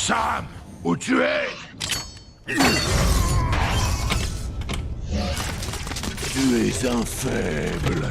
Sam, où tu es? Tu es un faible.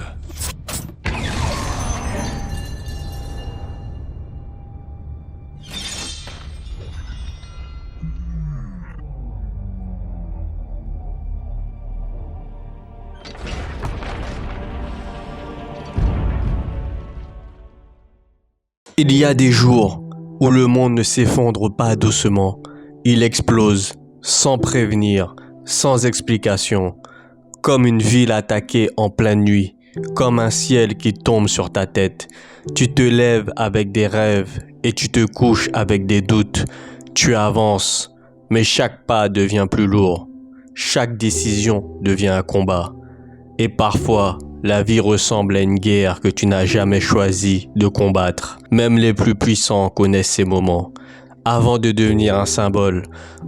Il y a des jours où le monde ne s'effondre pas doucement. Il explose, sans prévenir, sans explication. Comme une ville attaquée en pleine nuit, comme un ciel qui tombe sur ta tête. Tu te lèves avec des rêves et tu te couches avec des doutes. Tu avances, mais chaque pas devient plus lourd. Chaque décision devient un combat. Et parfois, la vie ressemble à une guerre que tu n'as jamais choisi de combattre. Même les plus puissants connaissent ces moments. Avant de devenir un symbole,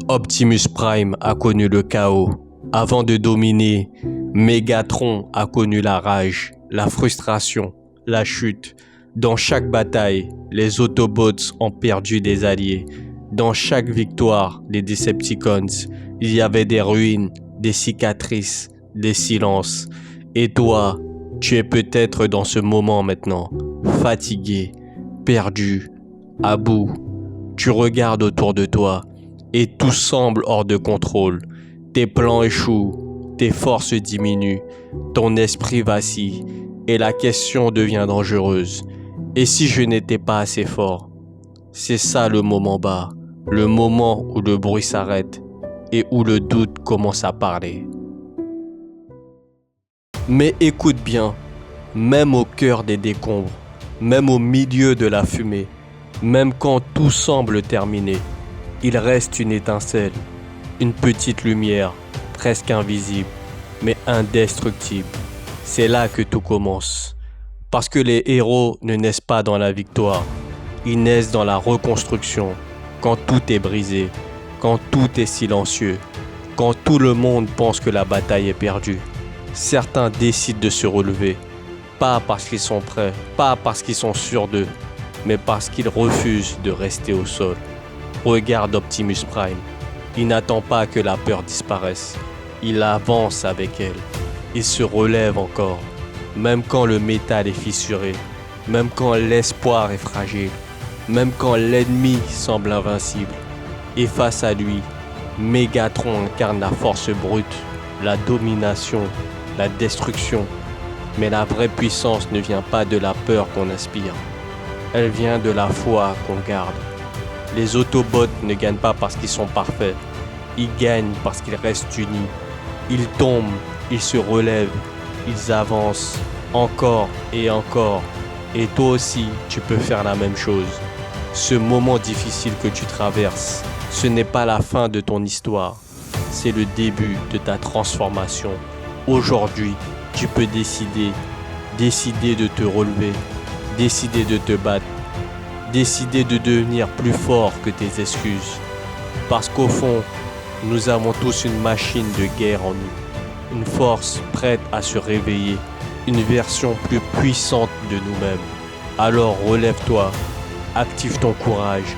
Optimus Prime a connu le chaos. Avant de dominer, Megatron a connu la rage, la frustration, la chute. Dans chaque bataille, les Autobots ont perdu des alliés. Dans chaque victoire des Decepticons, il y avait des ruines, des cicatrices, des silences. Et toi, tu es peut-être dans ce moment maintenant, fatigué, perdu, à bout. Tu regardes autour de toi et tout semble hors de contrôle. Tes plans échouent, tes forces diminuent, ton esprit vacille et la question devient dangereuse. Et si je n'étais pas assez fort? C'est ça le moment bas, le moment où le bruit s'arrête et où le doute commence à parler. Mais écoute bien, même au cœur des décombres, même au milieu de la fumée, même quand tout semble terminé, il reste une étincelle, une petite lumière, presque invisible, mais indestructible. C'est là que tout commence. Parce que les héros ne naissent pas dans la victoire, ils naissent dans la reconstruction, quand tout est brisé, quand tout est silencieux, quand tout le monde pense que la bataille est perdue. Certains décident de se relever, pas parce qu'ils sont prêts, pas parce qu'ils sont sûrs d'eux, mais parce qu'ils refusent de rester au sol. Regarde Optimus Prime, il n'attend pas que la peur disparaisse, il avance avec elle, il se relève encore, même quand le métal est fissuré, même quand l'espoir est fragile, même quand l'ennemi semble invincible. Et face à lui, Megatron incarne la force brute, la domination, la destruction. Mais la vraie puissance ne vient pas de la peur qu'on inspire. Elle vient de la foi qu'on garde. Les Autobots ne gagnent pas parce qu'ils sont parfaits. Ils gagnent parce qu'ils restent unis. Ils tombent, ils se relèvent, ils avancent encore et encore. Et toi aussi, tu peux faire la même chose. Ce moment difficile que tu traverses, ce n'est pas la fin de ton histoire. C'est le début de ta transformation. Aujourd'hui, tu peux décider de te relever, décider de te battre, décider de devenir plus fort que tes excuses. Parce qu'au fond, nous avons tous une machine de guerre en nous, une force prête à se réveiller, une version plus puissante de nous-mêmes. Alors relève-toi, active ton courage,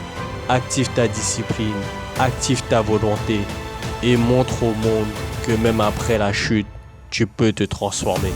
active ta discipline, active ta volonté et montre au monde que même après la chute, tu peux te transformer.